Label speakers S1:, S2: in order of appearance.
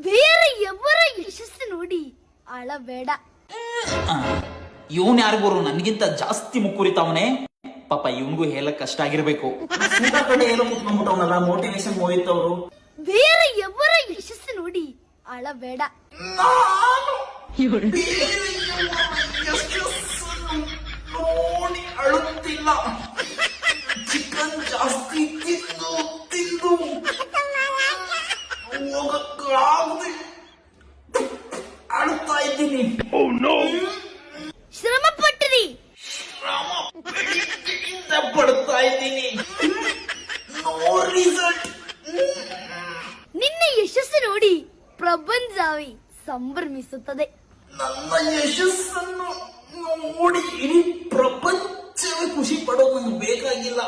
S1: ಬೇರೆ ಎವರ ಯಶಸ್ಸು ನೋಡಿ ಅಳಬೇಡ.
S2: ಇವನ್ ಯಾರು ಗುರು ನನ್ಗಿಂತ ಜಾಸ್ತಿ ಮುಕ್ಕುರಿತಾವನೆ. ಪಾಪ ಇವನ್ಗೂ ಹೇಳಕ್ ಕಷ್ಟ ಆಗಿರ್ಬೇಕು. ಸೀದಾ ಕಡೆ ಏನೋ ಕುತ್ಕೊಂಡ್ಬಿಟ್ಟವನಲ್ಲ ಮೋಟಿವೇಶನ್ ಮೋಹಿತ್ ಅವರು.
S1: ಬೇರೆ ಎವರ ಯಶಸ್ಸು ನೋಡಿ ಅಳಬೇಡ.
S2: ನೋಡಿ ಅಳುತ್ತಿಲ್ಲ. ಚಿಕನ್ ಜಾಸ್ತಿ ತಿಂದು ತಿಂದು ಹೋಗಕ್ಕಾಗದೆ ಅಳುತ್ತಾ ಇದ್ದೀನಿ.
S1: ಶ್ರಮ ಪಟ್ಟಿರಿ.
S2: ಶ್ರಮ ಬೆಳಿಗ್ಗೆಯಿಂದ ಪಡ್ತಾ ಇದ್ದೀನಿ. No result.
S1: ನಿನ್ನ ಯಶಸ್ಸು ನೋಡಿ ಪ್ರಪಂಚವೇ ಸಂಭ್ರಮಿಸುತ್ತದೆ.
S2: ನನ್ನ ಯಶಸ್ಸನ್ನು ನೋಡಿ ಇಡೀ ಪ್ರಪಂಚವೇ ಖುಷಿ ಪಡೋದು ನನಗೆ ಬೇಕಾಗಿಲ್ಲ.